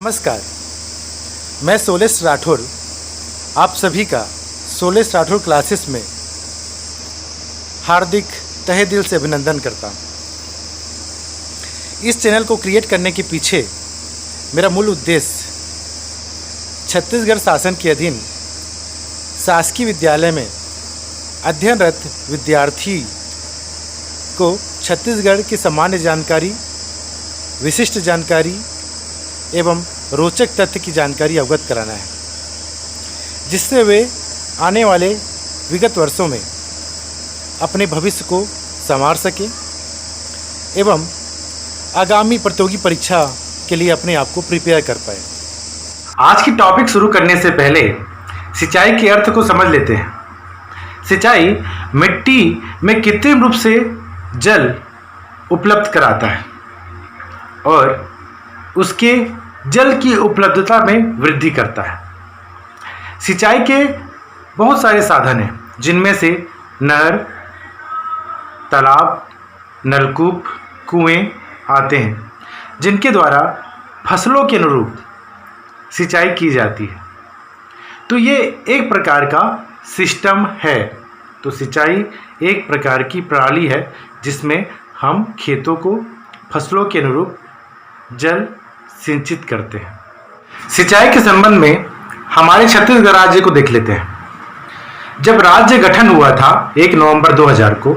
नमस्कार, मैं सोलेश राठौर आप सभी का सोलेश राठौर क्लासेस में हार्दिक तहे दिल से अभिनंदन करता हूँ। इस चैनल को क्रिएट करने के पीछे मेरा मूल उद्देश्य छत्तीसगढ़ शासन के अधीन शासकीय विद्यालय में अध्ययनरत विद्यार्थी को छत्तीसगढ़ की सामान्य जानकारी, विशिष्ट जानकारी एवं रोचक तथ्य की जानकारी अवगत कराना है, जिससे वे आने वाले विगत वर्षों में अपने भविष्य को संवार सकें एवं आगामी प्रतियोगी परीक्षा के लिए अपने आप को प्रिपेयर कर पाए। आज की टॉपिक शुरू करने से पहले सिंचाई के अर्थ को समझ लेते हैं। सिंचाई मिट्टी में कृत्रिम रूप से जल उपलब्ध कराता है और उसके जल की उपलब्धता में वृद्धि करता है। सिंचाई के बहुत सारे साधन हैं, जिनमें से नहर, तालाब, नलकूप, कुएं आते हैं, जिनके द्वारा फसलों के अनुरूप सिंचाई की जाती है। तो ये एक प्रकार का सिस्टम है। तो सिंचाई एक प्रकार की प्रणाली है जिसमें हम खेतों को फसलों के अनुरूप जल सिंचित करते हैं। सिंचाई के संबंध में हमारे छत्तीसगढ़ राज्य को देख लेते हैं। जब राज्य गठन हुआ था 1 नवंबर 2000 को,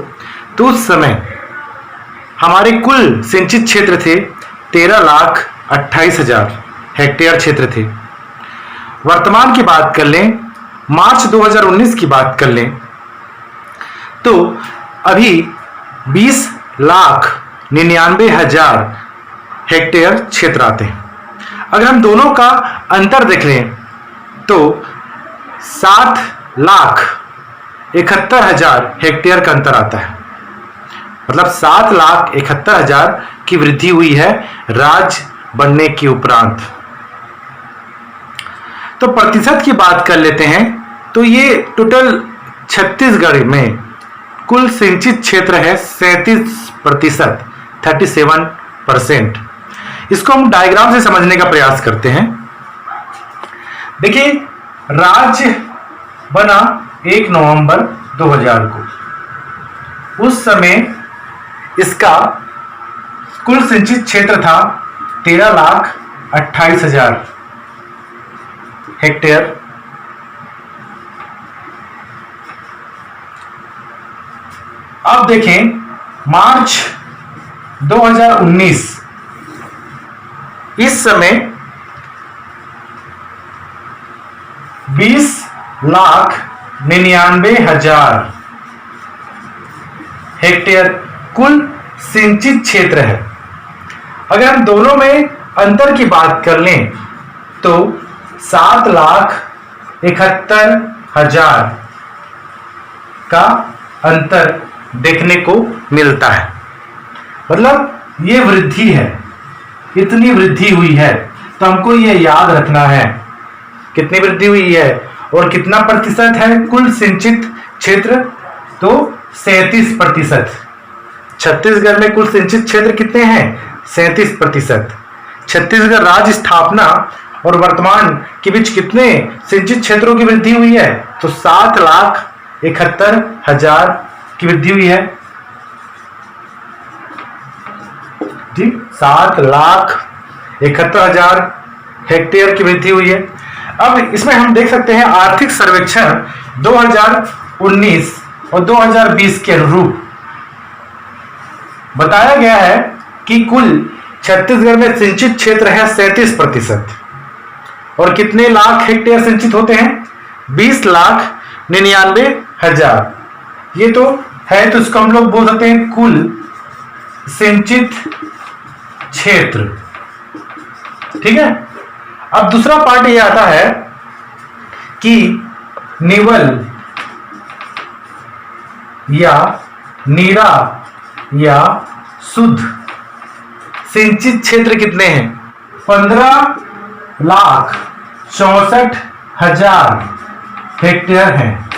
तो उस समय हमारे कुल सिंचित क्षेत्र थे 13,28,000 हेक्टेयर क्षेत्र थे। वर्तमान की बात कर लें, मार्च 2019 की बात कर लें, तो अभी 20,99,000 हेक्टेयर क्षेत्र आते हैं। अगर हम दोनों का अंतर देख लें तो 7,71,000 हेक्टेयर का अंतर आता है। मतलब 7,71,000 की वृद्धि हुई है राज्य बनने के उपरांत। तो प्रतिशत की बात कर लेते हैं तो ये टोटल छत्तीसगढ़ में कुल सिंचित क्षेत्र है 37%, 37%। इसको हम डायग्राम से समझने का प्रयास करते हैं। देखिए, राज्य बना 1 नवंबर 2000 को। उस समय इसका कुल सिंचित क्षेत्र था 13,28,000 हेक्टेयर। अब देखें, मार्च 2019 इस समय 20,99,000 हेक्टेयर कुल सिंचित क्षेत्र है। अगर हम दोनों में अंतर की बात कर लें तो 7,71,000 का अंतर देखने को मिलता है। मतलब ये वृद्धि है, इतनी वृद्धि हुई है। तो हमको ये याद रखना है कितनी वृद्धि हुई है और कितना प्रतिशत है कुल सिंचित क्षेत्र। तो 37%। छत्तीसगढ़ में कुल सिंचित क्षेत्र कितने हैं? 37%। छत्तीसगढ़ राज्य स्थापना और वर्तमान के बीच कितने सिंचित क्षेत्रों की वृद्धि हुई है? तो 7,71,000 की वृद्धि हुई है जी। 7,71,000 हेक्टेयर की वृद्धि हुई है। अब इसमें हम देख सकते हैं आर्थिक सर्वेक्षण 2019 और 2020 के अनुरूप बताया गया है कि कुल छत्तीसगढ़ में सिंचित क्षेत्र है 37% और कितने लाख हेक्टेयर सिंचित होते हैं? 20,99,000। ये तो है, तो इसको हम लोग बोल सकते हैं कुल सिंचित क्षेत्र। ठीक है। अब दूसरा पार्ट ये आता है कि निवल या नीरा या शुद्ध सिंचित क्षेत्र कितने हैं? 15,64,000 हेक्टेयर हैं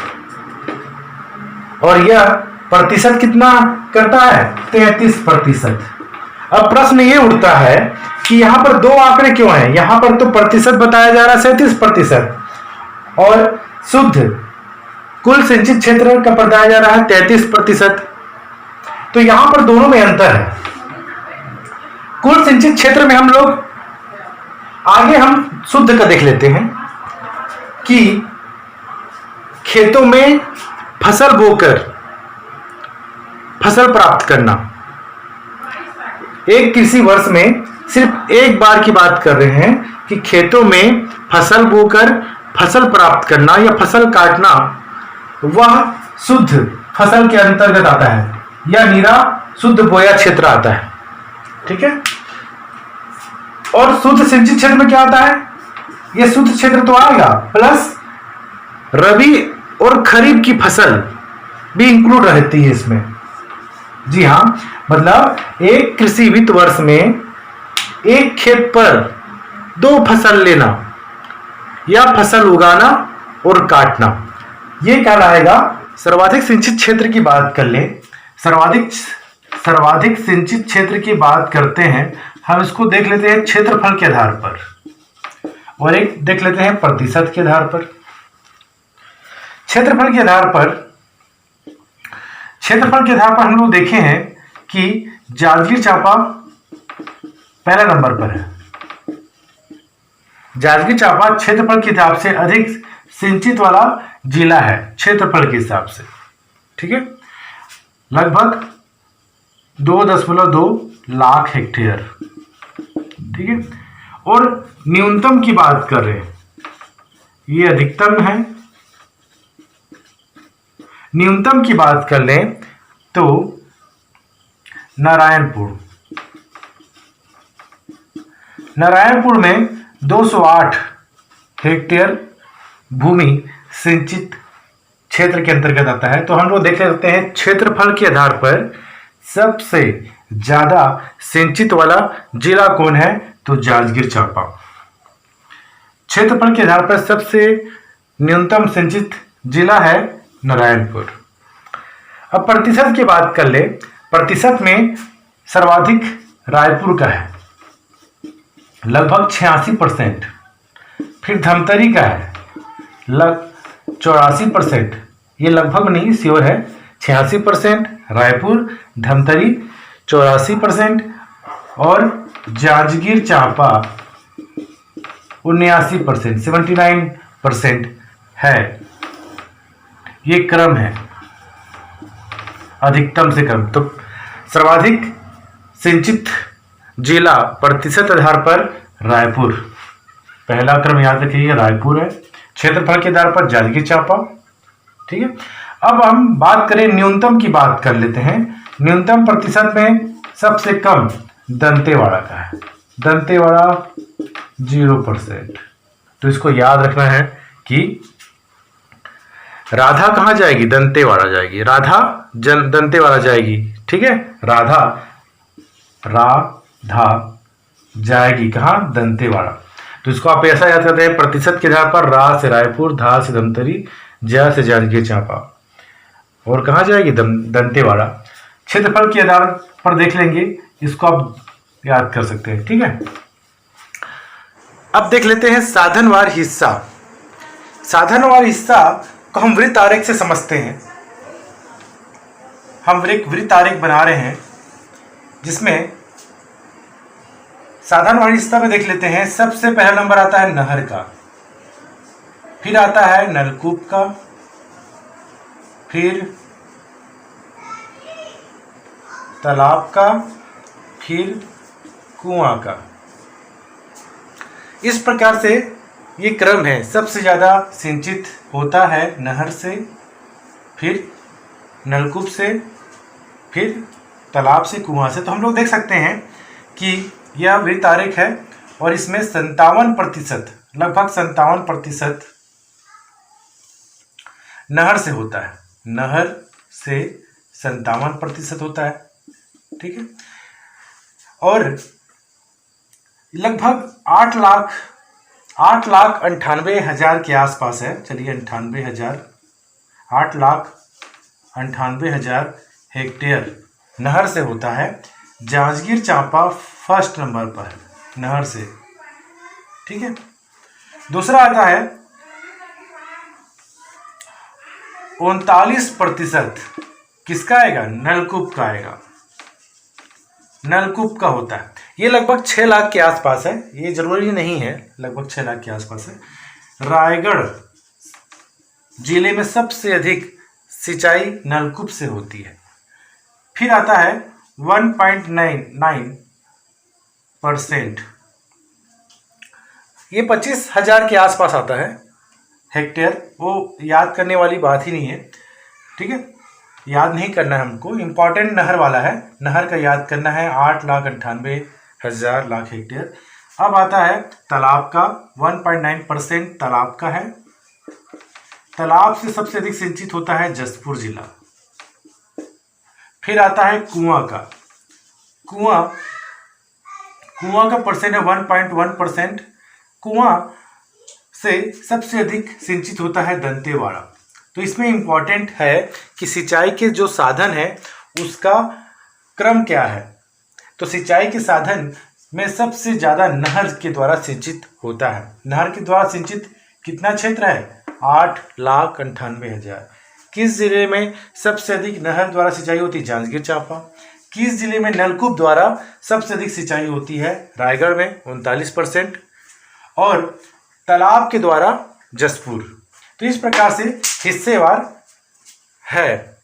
और यह प्रतिशत कितना करता है? 33%। अब प्रश्न ये उठता है कि यहाँ पर दो आंकड़े क्यों हैं? यहाँ पर तो प्रतिशत बताया जा रहा है 37% और शुद्ध कुल सिंचित क्षेत्र का बताया जा रहा है 33%। तो यहां पर दोनों में अंतर है। कुल सिंचित क्षेत्र में हम लोग आगे हम शुद्ध का देख लेते हैं कि खेतों में फसल बोकर फसल प्राप्त करना, एक कृषि वर्ष में सिर्फ एक बार की बात कर रहे हैं कि खेतों में फसल बोकर फसल प्राप्त करना या फसल काटना, वह शुद्ध फसल के अंतर्गत आता है या नीरा शुद्ध बोया क्षेत्र आता है। ठीक है। और शुद्ध सिंचित क्षेत्र में क्या आता है? यह शुद्ध क्षेत्र तो आएगा प्लस रबी और खरीफ की फसल भी इंक्लूड रहती है इसमें। जी हां, मतलब एक कृषि वित्त वर्ष में एक खेत पर दो फसल लेना या फसल उगाना और काटना, यह कहलाएगा सर्वाधिक सिंचित क्षेत्र की बात कर ले। सर्वाधिक सिंचित क्षेत्र की बात करते हैं, हम इसको देख लेते हैं क्षेत्रफल के आधार पर और एक देख लेते हैं प्रतिशत के आधार पर। क्षेत्रफल के आधार पर हम लोग देखे हैं कि जांजगीर चांपा पहला नंबर पर है। जांजगीर चांपा क्षेत्रफल के हिसाब से अधिक सिंचित वाला जिला है क्षेत्रफल के हिसाब से। ठीक है, लगभग 2.2 लाख हेक्टेयर। ठीक है, और न्यूनतम की बात कर रहे हैं, ये अधिकतम है। न्यूनतम की बात कर लें तो नारायणपुर में 208 हेक्टेयर भूमि सिंचित क्षेत्र के अंतर्गत आता है। तो हम लोग देख सकते हैं क्षेत्रफल के आधार पर सबसे ज्यादा सिंचित वाला जिला कौन है? तो जांजगीर चांपा। क्षेत्रफल के आधार पर सबसे न्यूनतम सिंचित जिला है नारायणपुर। अब प्रतिशत की बात कर ले, प्रतिशत में सर्वाधिक रायपुर का है लगभग 86%, फिर धमतरी का है 84%, ये लगभग नहीं श्योर है, 86% रायपुर, धमतरी 84% और जांजगीर चांपा 79%, 79% है। ये क्रम है अधिकतम से कम। तो सर्वाधिक सिंचित जिला प्रतिशत आधार पर रायपुर, पहला क्रम याद रखिए रायपुर है। क्षेत्रफल के आधार पर जांजगीर चांपा। ठीक है, अब हम बात करें न्यूनतम की बात कर लेते हैं। न्यूनतम प्रतिशत में सबसे कम दंतेवाड़ा का है, दंतेवाड़ा 0%। तो इसको याद रखना है कि राधा कहाँ जाएगी? दंतेवाड़ा जाएगी। राधा दंतेवाड़ा जाएगी। ठीक है, राधा जाएगी कहाँ? दंतेवाड़ा। तो इसको आप ऐसा याद करते हैं, प्रतिशत के आधार पर रा से रायपुर, धा से धमतरी, ज से जांजगीर चांपा, और कहाँ जाएगी? दंतेवाड़ा। क्षेत्रफल के आधार पर देख लेंगे, इसको आप याद कर सकते हैं। ठीक है, अब देख लेते हैं साधनवार हिस्सा। साधनवार हिस्सा को हम वृत्त आरेख से समझते हैं। हम वृत्त आरेख बना रहे हैं जिसमें साधनवार हिस्सा में देख लेते हैं। सबसे पहला नंबर आता है नहर का, फिर आता है नलकूप का, फिर तालाब का, फिर कुआं का। इस प्रकार से ये क्रम है। सबसे ज़्यादा सिंचित होता है नहर से, फिर नलकूप से, फिर तालाब से, कुआं से। तो हम लोग देख सकते हैं कि यह वृत्त आरेख है और इसमें 57%, लगभग 57% नहर से होता है। नहर से 57% होता है। ठीक है, और लगभग 8,98,000 के आसपास है। चलिए 8,98,000 हेक्टेयर नहर से होता है, जांजगीर चांपा फर्स्ट नंबर पर है नहर से। ठीक है, दूसरा आता है 39% किसका आएगा? नलकूप का आएगा, नलकूप का होता है। ये लगभग 6 लाख के आसपास है, ये जरूरी नहीं है, लगभग 6 लाख के आसपास है। रायगढ़ जिले में सबसे अधिक सिंचाई नलकूप से होती है। फिर आता है 1.99%, ये 25,000 के आसपास आता है हेक्टेयर। वो याद करने वाली बात ही नहीं है, ठीक है, याद नहीं करना है हमको, इम्पॉर्टेंट नहर वाला है, नहर का याद करना है। 8,98,000 लाख हेक्टेयर। अब आता है तालाब का, 1.9% तालाब का है। तालाब से सबसे अधिक सिंचित होता है जसपुर जिला। फिर आता है कुआं का, कुआं का परसेंट है 1.1%। कुआं से सबसे अधिक सिंचित होता है दंतेवाड़ा। तो इसमें इंपॉर्टेंट है कि सिंचाई के जो साधन है उसका क्रम क्या है। तो सिंचाई के साधन में सबसे ज़्यादा नहर के द्वारा सिंचित होता है। नहर के द्वारा सिंचित कितना क्षेत्र है? 8,98,000। किस जिले में सबसे अधिक नहर द्वारा सिंचाई होती है? जांजगीर चांपा। किस जिले में नलकूप द्वारा सबसे अधिक सिंचाई होती है? रायगढ़ में 39%, और तालाब के द्वारा जसपुर। तो इस प्रकार से हिस्सेवार है।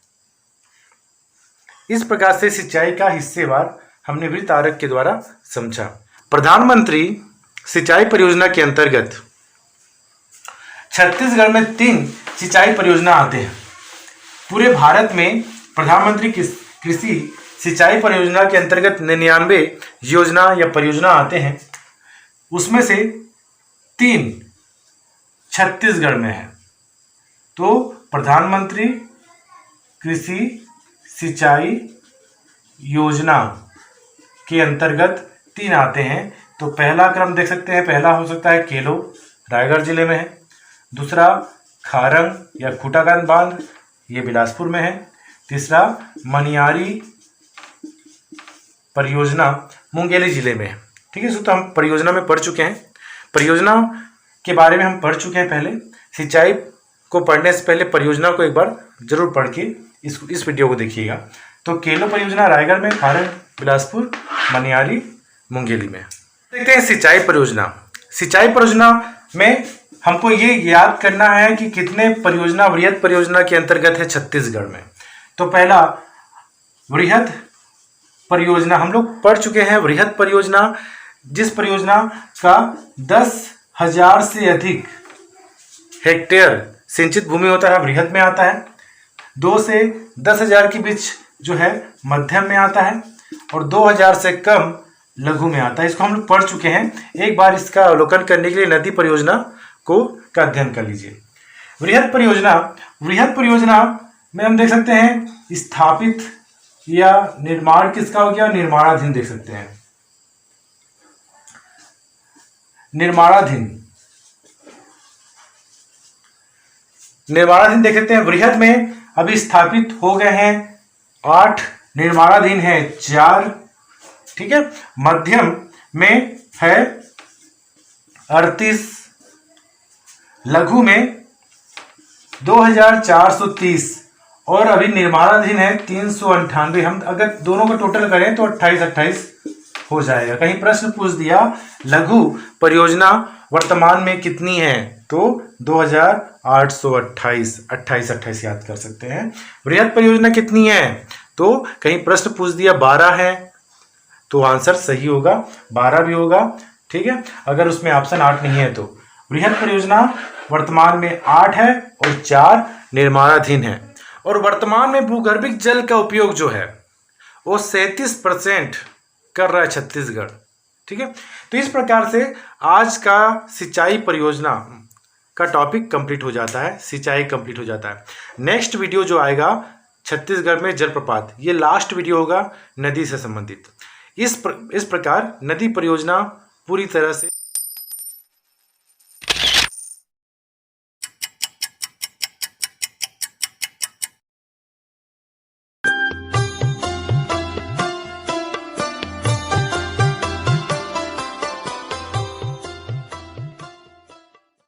इस प्रकार से सिंचाई का हिस्सेवार हमने वृत्त आरेख के द्वारा समझा। प्रधानमंत्री सिंचाई परियोजना के अंतर्गत छत्तीसगढ़ में 3 सिंचाई परियोजना आते हैं। पूरे भारत में प्रधानमंत्री कृषि सिंचाई परियोजना के अंतर्गत 99 योजना या परियोजना आते हैं, उसमें से 3 छत्तीसगढ़ में है। तो प्रधानमंत्री कृषि सिंचाई योजना के अंतर्गत 3 आते हैं। तो पहला क्रम देख सकते हैं, पहला हो सकता है केलो, रायगढ़ जिले में है। दूसरा खारंग या खूटाकांत बांध, ये बिलासपुर में है। तीसरा मनियारी परियोजना मुंगेली जिले में है। ठीक है, तो हम परियोजना में पढ़ चुके हैं, परियोजना के बारे में हम पढ़ चुके हैं पहले। सिंचाई को पढ़ने से पहले परियोजना को एक बार जरूर पढ़ के इस वीडियो को देखिएगा। तो केलो परियोजना रायगढ़ में, खारंग बिलासपुर, मनियारी मुंगेली में। देखते हैं सिंचाई परियोजना। सिंचाई परियोजना में हमको ये याद करना है कि कितने परियोजना वृहद परियोजना के अंतर्गत है छत्तीसगढ़ में। तो पहला वृहद परियोजना हम लोग पढ़ चुके हैं। वृहद परियोजना, जिस परियोजना का 10,000 से अधिक हेक्टेयर सिंचित भूमि होता है, वृहद में आता है। 2 से 10,000 के बीच जो है मध्यम में आता है, और 2,000 से कम लघु में आता है। इसको हम लोग पढ़ चुके हैं। एक बार इसका अवलोकन करने के लिए नदी परियोजना का अध्ययन कर लीजिए। वृहद परियोजना में हम देख सकते हैं स्थापित या निर्माण किसका हो गया? निर्माणाधीन देख सकते हैं, निर्माणाधीन देख सकते हैं। वृहद में अभी स्थापित हो गए हैं 8, निर्माणाधीन है 4। ठीक है, मध्यम में है 38, लघु में 2,430, और अभी निर्माणाधीन है 398। हम अगर दोनों का टोटल करें तो 28 हो जाएगा। कहीं प्रश्न पूछ दिया लघु परियोजना वर्तमान में कितनी है, तो 2,828, 28 याद कर सकते हैं। वृहद परियोजना कितनी है, तो कहीं प्रश्न पूछ दिया 12 है, तो आंसर सही होगा, 12 भी होगा। ठीक है, अगर उसमें ऑप्शन 8 नहीं है तो। वृहद परियोजना वर्तमान में 8 है और 4 निर्माणाधीन है। और वर्तमान में भूगर्भिक जल का उपयोग जो है वो 37% कर रहा है छत्तीसगढ़। ठीक है, तो इस प्रकार से आज का सिंचाई परियोजना का टॉपिक कंप्लीट हो जाता है, सिंचाई कंप्लीट हो जाता है। नेक्स्ट वीडियो जो आएगा छत्तीसगढ़ में जलप्रपात, ये लास्ट वीडियो होगा नदी से संबंधित। इस प्रकार नदी परियोजना पूरी तरह से